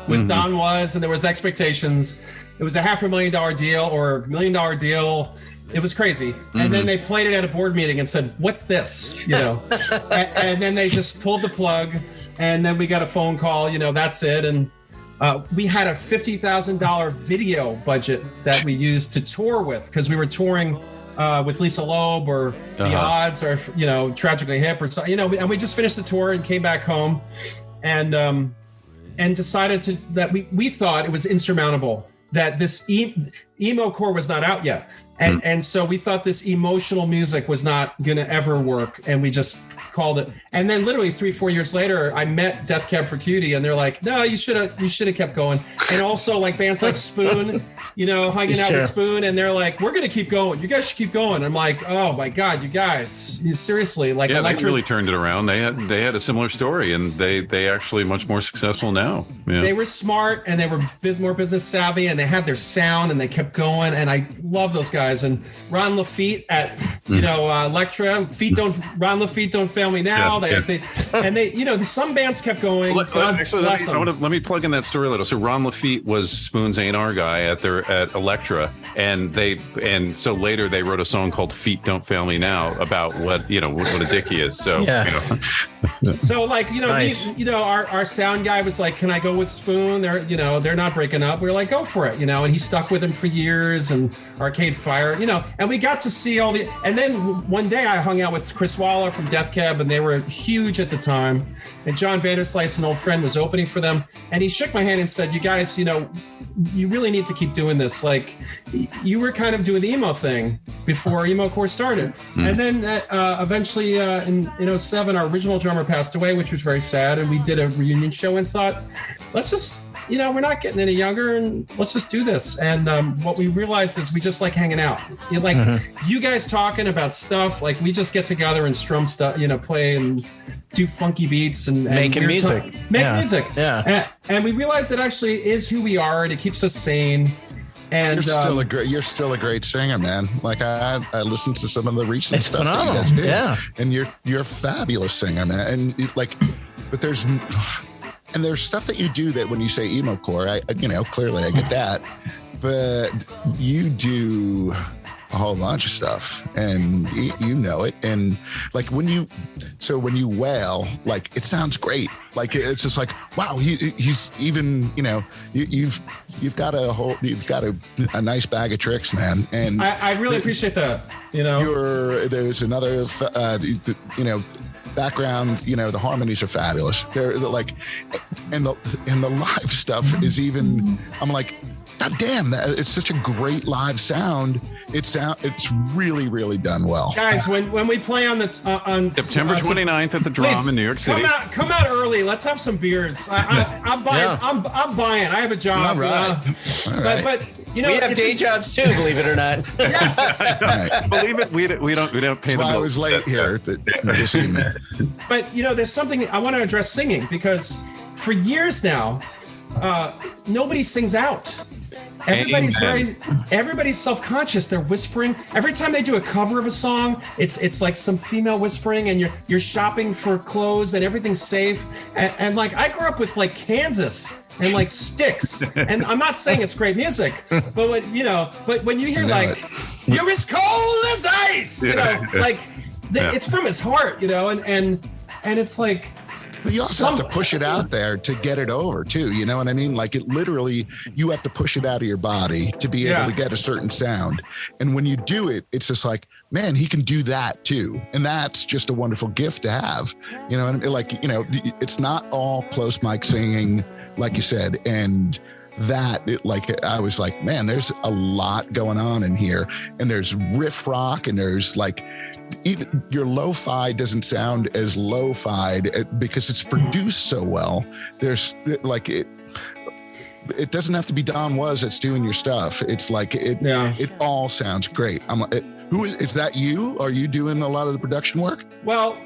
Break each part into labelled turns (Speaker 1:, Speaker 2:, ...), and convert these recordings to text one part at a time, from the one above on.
Speaker 1: with Don Was, and there was expectations. It was a $500,000 deal or $1 million deal. It was crazy. And then they played it at a board meeting and said, "What's this?" and then they just pulled the plug, and then we got a phone call, that's it. And we had a $50,000 video budget that we used to tour with, because we were touring with Lisa Loeb or The Odds or, Tragically Hip or something, and we just finished the tour and came back home and decided that we thought it was insurmountable, that this emo core was not out yet. And so we thought this emotional music was not going to ever work. And we just called it. And then literally 3-4 years later, I met Death Cab for Cutie, and they're like, "No, you should have kept going." And also like bands like Spoon, hanging out with Spoon. And they're like, "We're going to keep going. You guys should keep going." I'm like, "Oh my God, you guys, seriously." Like,
Speaker 2: they really turned it around. They had a similar story, and they actually much more successful now. Yeah.
Speaker 1: They were smart, and they were more business savvy, and they had their sound, and they kept going. And I love those guys. And Ron Lafitte at Elektra, Ron Lafitte don't fail me now. Some bands kept going.
Speaker 2: Let me plug in that story a little. So Ron Lafitte was Spoon's A&R guy at Elektra, and so later they wrote a song called "Feet Don't Fail Me Now" about what a dick he is. So
Speaker 1: So
Speaker 3: nice.
Speaker 1: Our sound guy was like, "Can I go with Spoon? They're not breaking up." We were like, "Go for it," and he stuck with him for years, and Arcade Fire, and we got to see all and then one day I hung out with Chris Waller from Death Cab, and they were huge at the time, and John Vanderslice, an old friend, was opening for them, and he shook my hand and said, "You guys, you really need to keep doing this. Like, you were kind of doing the emo thing before emo core started." And then eventually in 2007, our original drummer passed away, which was very sad, and we did a reunion show and thought, let's just we're not getting any younger, and let's just do this. And what we realized is we just like hanging out. You guys talking about stuff, like we just get together and strum stuff, play and do funky beats and
Speaker 3: making music.
Speaker 1: Make music.
Speaker 3: Yeah.
Speaker 1: And we realized it actually is who we are, and it keeps us sane. And
Speaker 4: you're still a great singer, man. Like I listened to some of the recent stuff
Speaker 3: phenomenal.
Speaker 4: that you guys did.
Speaker 3: Yeah.
Speaker 4: And you're a fabulous singer, man. And but there's stuff that you do that when you say emo core, clearly I get that, but you do a whole bunch of stuff, and it. And like when you wail, like it sounds great. Like it's just like, wow, he's even, you've got a nice bag of tricks, man. And
Speaker 1: I really appreciate that.
Speaker 4: There's another, background, the harmonies are fabulous. They're like, and the live stuff is even, I'm like, God damn, it's such a great live sound. It's really, really done well.
Speaker 1: Guys, when we play on
Speaker 2: September 29th at the Drum in New York City.
Speaker 1: Come out early. Let's have some beers. I'm buying. Yeah. I'm buying. I have a job.
Speaker 4: All right.
Speaker 1: But
Speaker 3: we have day jobs too, believe it or not.
Speaker 1: Yes.
Speaker 4: Right.
Speaker 2: Believe it, we don't pay the
Speaker 4: bills. I was late here this evening.
Speaker 1: But there's something I want to address singing, because for years now, nobody sings out. Everybody's self-conscious. They're whispering every time they do a cover of a song. It's like some female whispering, and you're shopping for clothes, and everything's safe. And like I grew up with like Kansas and like Styx, and I'm not saying it's great music, but when you hear like "You're as cold as ice," it's from his heart, and it's like.
Speaker 4: But you also have to push it out there to get it over too. You know what I mean? Like it literally, you have to push it out of your body to be able to get a certain sound. And when you do it, it's just like, man, he can do that too. And that's just a wonderful gift to have. You know what I mean? Like, it's not all close mic singing, like you said. And I was like, man, there's a lot going on in here. And there's riff rock, and there's like, even your lo-fi doesn't sound as lo-fi because it's produced so well. There's like it doesn't have to be Don Was that's doing your stuff. It's like it all sounds great. Who is that? You? Are you doing a lot of the production work?
Speaker 1: Well,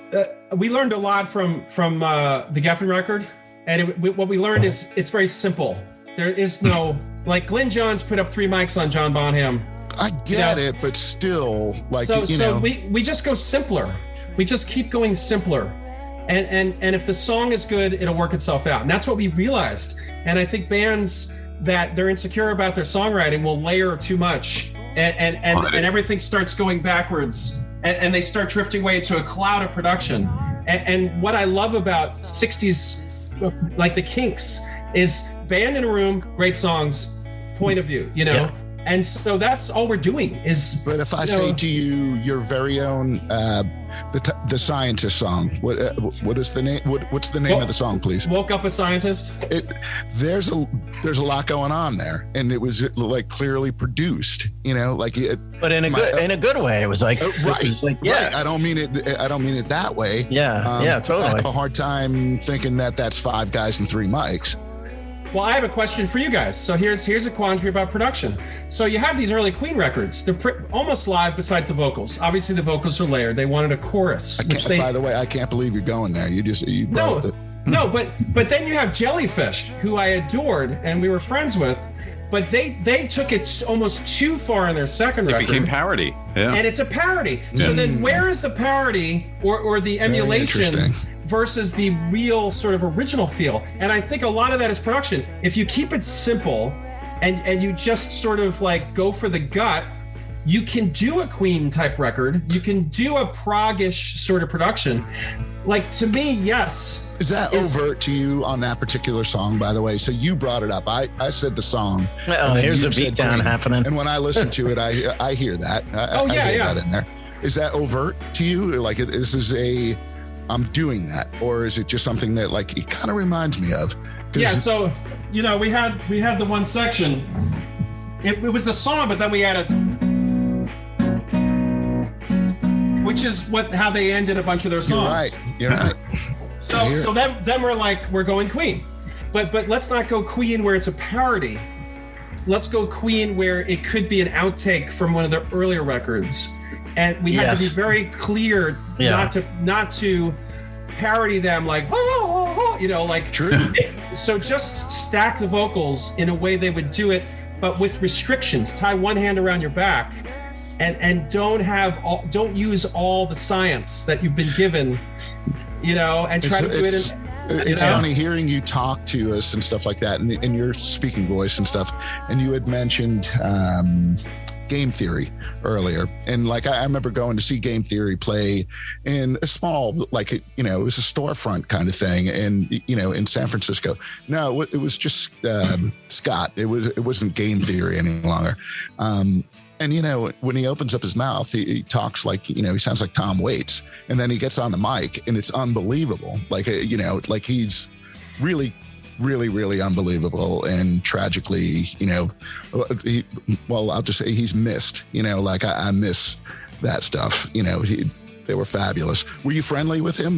Speaker 1: we learned a lot from the Geffen record, and what we learned is it's very simple. There is no, like Glenn Johns put up 3 mics on John Bonham.
Speaker 4: I get it, but still, like,
Speaker 1: so we just go simpler. We just keep going simpler. And if the song is good, it'll work itself out. And that's what we realized. And I think bands that they're insecure about their songwriting will layer too much, and everything starts going backwards, and they start drifting away into a cloud of production. And what I love about 60s, like the Kinks, is band in a room, great songs, point of view, you know? Yeah. And so that's all we're doing is. But
Speaker 4: if I say to you, your very own, the Scientist song, what is the name? What's the name of the song, please?
Speaker 1: Woke Up a Scientist.
Speaker 4: There's a lot going on there, and it was like clearly produced, you know, like it.
Speaker 3: But in a good way, it was like
Speaker 4: right. It was like, yeah. Right. I don't mean it that way.
Speaker 3: Yeah, totally.
Speaker 4: I have a hard time thinking that that's 5 guys and 3 mics.
Speaker 1: Well, I have a question for you guys. So here's a quandary about production. So you have these early Queen records. They're almost live besides the vocals. Obviously, the vocals are layered. They wanted a chorus.
Speaker 4: By the way, I can't believe you're going there.
Speaker 1: No, but then you have Jellyfish, who I adored and we were friends with. But they took it almost too far in their second record.
Speaker 2: It became parody. Yeah.
Speaker 1: And it's a parody. Yeah. So then where is the parody or the emulation versus the real sort of original feel? And I think a lot of that is production. If you keep it simple and you just sort of like go for the gut, you can do a Queen type record. You can do a prog-ish sort of production. Like, to me, yes.
Speaker 4: Is that overt to you on that particular song, by the way? So you brought it up. I said the song.
Speaker 3: Oh, here's a beatdown happening.
Speaker 4: And when I listen to it, I hear that. I hear that in there. Is that overt to you? Like, this is I'm doing that, or is it just something that like it kind of reminds me of?
Speaker 1: Yeah. So we had the one section. It was the song, but then we added, which is how they ended a bunch of their songs.
Speaker 4: You're right.
Speaker 1: So then we're like, we're going Queen, but let's not go Queen where it's a parody. Let's go Queen where it could be an outtake from one of their earlier records, and we have to be very clear not to parody them like like
Speaker 4: true.
Speaker 1: So just stack the vocals in a way they would do it, but with restrictions. Tie one hand around your back, and don't use all the science that you've been given. And try to do it.
Speaker 4: It's funny hearing you talk to us and stuff like that, in your speaking voice and stuff. And you had mentioned Game Theory earlier, and like I remember going to see Game Theory play in a small, like it was a storefront kind of thing, and in San Francisco. No, it was just Scott. It wasn't Game Theory any longer. And, when he opens up his mouth, he talks like, he sounds like Tom Waits. And then he gets on the mic and it's unbelievable. Like, like he's really, really, really unbelievable. And tragically, I'll just say he's missed, like I miss that stuff. They were fabulous. Were you friendly with him?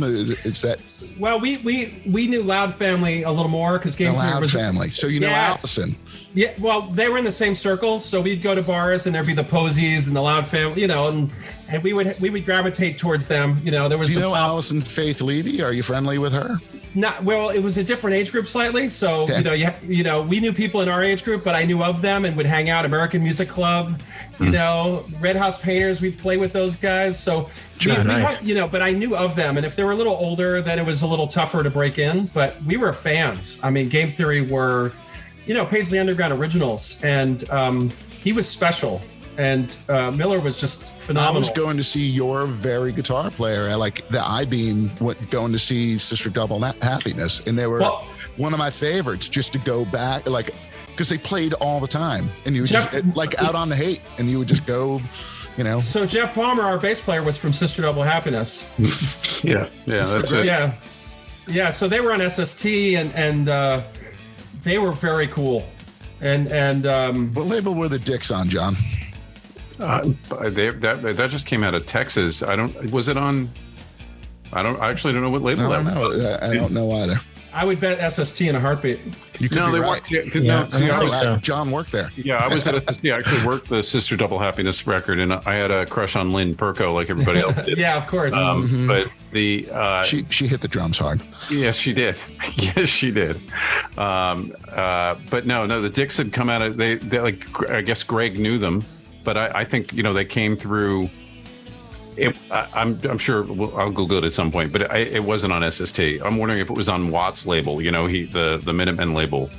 Speaker 1: Well, we knew Loud Family a little more because Game Theory was
Speaker 4: Family. So Allison.
Speaker 1: Yeah, well, they were in the same circles, so we'd go to bars and there'd be the Posies and the Loud Family, and we would gravitate towards them. There was.
Speaker 4: Do you know Allison Faith Levy? Are you friendly with her?
Speaker 1: Well, it was a different age group slightly, so okay. We knew people in our age group, but I knew of them and would hang out. American Music Club, Red House Painters. We'd play with those guys, so
Speaker 3: nice.
Speaker 1: But I knew of them, and if they were a little older, then it was a little tougher to break in. But we were fans. I mean, Game Theory were. Paisley Underground originals, and he was special, and Miller was just phenomenal.
Speaker 4: I was going to see your very guitar player at like the I-Beam, going to see Sister Double Happiness, and they were one of my favorites just to go back, like, because they played all the time, and you would just like Out on the Hate, and you would just go.
Speaker 1: So Jeff Palmer, our bass player, was from Sister Double Happiness.
Speaker 2: Yeah, that's good.
Speaker 1: Yeah. So they were on SST, and they were very cool, and
Speaker 4: what label were the Dicks on, John?
Speaker 2: That just came out of Texas. Was it on? I actually don't know what label.
Speaker 4: I don't know. I don't know either.
Speaker 1: I would bet SST in a heartbeat.
Speaker 4: You could be right. John worked there.
Speaker 2: Yeah, I was at SST. I actually worked the Sister Double Happiness record, and I had a crush on Lynn Perko like everybody else did.
Speaker 1: Yeah, of course.
Speaker 2: But
Speaker 4: she hit the drums hard.
Speaker 2: Yes, she did. Yes, she did. But no, the Dicks had come out of they like. I guess Greg knew them, but I think they came through I'm sure I'll Google it at some point, but it wasn't on SST. I'm wondering if it was on Watt's label. You know, the Minutemen label.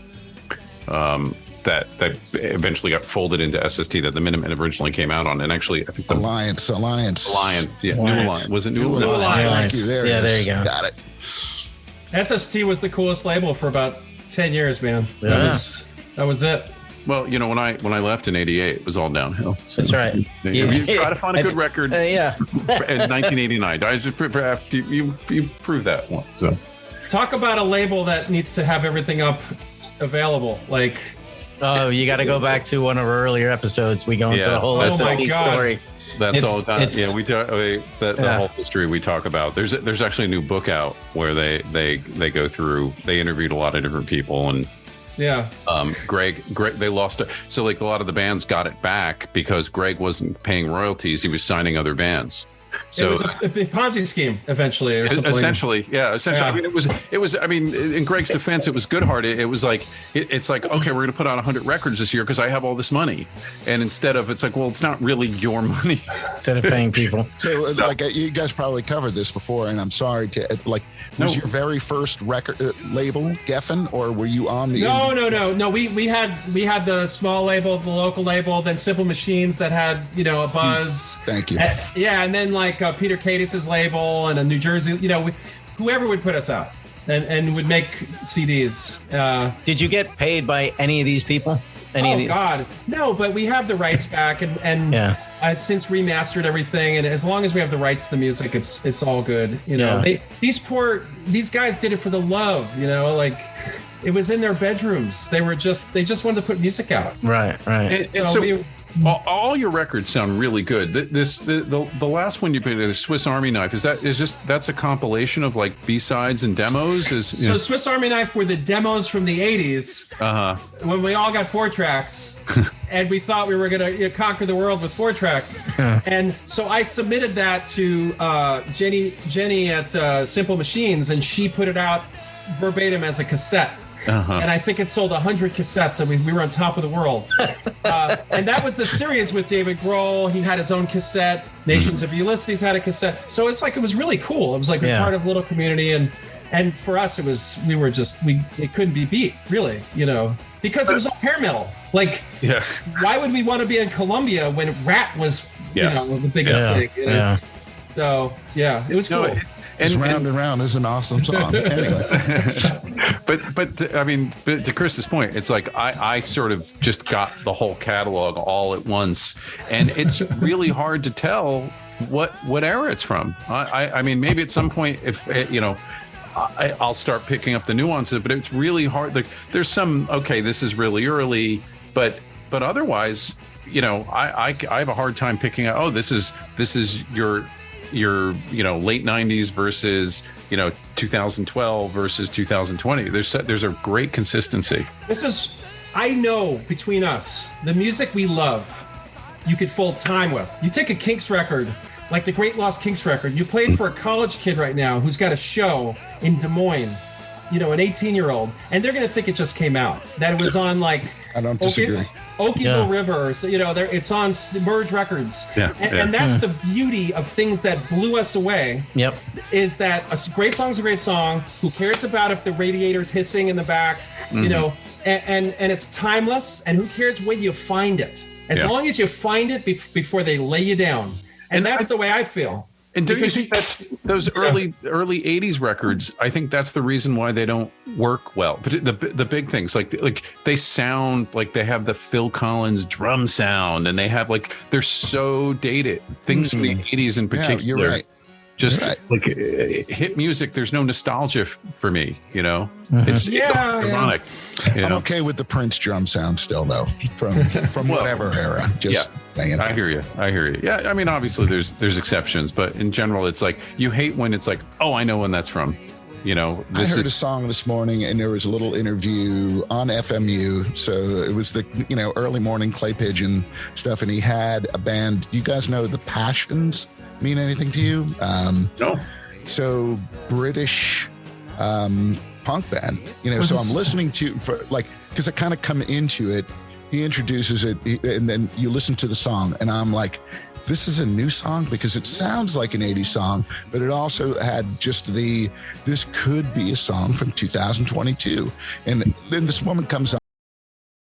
Speaker 2: That eventually got folded into SST that the Minutemen originally came out on, and actually I think the
Speaker 4: Alliance,
Speaker 2: yeah,
Speaker 3: Alliance.
Speaker 2: New Alliance. Was it New Alliance?
Speaker 4: Thank you.
Speaker 3: There you go.
Speaker 4: Got it.
Speaker 1: SST was the coolest label for about 10 years, man.
Speaker 3: Yeah.
Speaker 1: That was it.
Speaker 2: Well, you know, when I left in '88, it was all downhill. So,
Speaker 3: That's right.
Speaker 2: You try to find a good record.
Speaker 3: Yeah.
Speaker 2: In 1989, I just you proved that one. So
Speaker 1: Talk about a label that needs to have everything up available. Like,
Speaker 3: Oh, you got to go back to one of our earlier episodes. We go into the whole
Speaker 1: Oh my
Speaker 3: SST
Speaker 1: God.
Speaker 3: story.
Speaker 2: that's all done. Yeah, we do the
Speaker 3: Yeah.
Speaker 2: whole history we talk about. There's actually a new book out where they go through. They interviewed a lot of different people, and
Speaker 1: yeah.
Speaker 2: Greg, they lost it. So like a lot of the bands got it back because Greg wasn't paying royalties. He was signing other bands. So
Speaker 1: it was a Ponzi scheme eventually, or something.
Speaker 2: essentially.
Speaker 1: Yeah.
Speaker 2: I mean, it was. I mean, in Greg's defense, it was good-hearted. It was like it's like, okay, we're going to put out 100 records this year because I have all this money, and instead of it's like, well, it's not really your money.
Speaker 3: Instead of paying people.
Speaker 4: So, like, you guys probably covered this before, and I'm sorry to like. Was your very first record label Geffen, or were you on the?
Speaker 1: No. We had the small label, the local label, then Simple Machines that had a buzz.
Speaker 4: Thank you.
Speaker 1: Yeah, and then like Peter Cadis's label and a New Jersey, whoever would put us out and would make CDs.
Speaker 3: Did you get paid by any of these people?
Speaker 1: God, no! But we have the rights back, and I've since remastered everything. And as long as we have the rights to the music, it's all good. These guys did it for the love. Like it was in their bedrooms. They just wanted to put music out.
Speaker 3: Right.
Speaker 2: All your records sound really good. The last one you put, the Swiss Army Knife, that's a compilation of like B-sides and demos.
Speaker 1: So Swiss Army Knife were the demos from the 80s when we all got 4 tracks and we thought we were gonna conquer the world with 4 tracks. And so I submitted that to Jenny at Simple Machines, and she put it out verbatim as a cassette. And I think it sold 100 cassettes, and we were on top of the world. And that was the series with David Grohl. He had his own cassette. Nations of Ulysses had a cassette. So it's like it was really cool. It was like a part of a little community, and for us, it couldn't be beat, really, because it was all hair metal. Like, why would we want to be in Colombia when Rat was, the biggest thing? So it was cool.
Speaker 4: And Round and Round is an awesome song. Anyway.
Speaker 2: But I mean, to Chris's point, it's like I sort of just got the whole catalog all at once, and it's really hard to tell what era it's from. I mean, maybe at some point, if I'll start picking up the nuances, but it's really hard. Like, there's some this is really early, but otherwise, I have a hard time picking out. Oh, this is your late 90s versus 2012 versus 2020. There's a great consistency.
Speaker 1: I know between us, the music we love, you could fold time with. You take a Kinks record, like the Great Lost Kinks record, you play it for a college kid right now who's got a show in Des Moines, an 18-year-old, and they're gonna think it just came out, that it was on like
Speaker 4: I don't disagree.
Speaker 1: Okieville River, so it's on Merge Records, and that's the beauty of things that blew us away.
Speaker 3: Yep,
Speaker 1: is that a great song's a great song. Who cares about if the radiator's hissing in the back? And it's timeless. And who cares when you find it? As long as you find it before they lay you down. And that's the way I feel.
Speaker 2: And do you think that's those early 80s records? I think that's the reason why they don't work well. But the big things, like they sound like they have the Phil Collins drum sound, and they have they're so dated. Things from the 80s in particular.
Speaker 4: Yeah, you're right.
Speaker 2: Just like hit music, there's no nostalgia for me. It's ironic.
Speaker 4: I'm okay with the Prince drum sound still, though, from whatever era.
Speaker 2: I hear you. Yeah, I mean, obviously there's exceptions, but in general, it's like you hate when it's like, oh, I know when that's from. I heard a song this morning, and there was a little interview on FMU. So it was the early morning Clay Pigeon stuff, and he had a band. You guys know the Passions? Mean anything to you? No. So British punk band. So I'm listening to because I kind of come into it. He introduces it, and then you listen to the song, and I'm like,
Speaker 4: this is a new song because it sounds like an 80s song, but it also had just this could be a song from 2022. And then this woman comes on.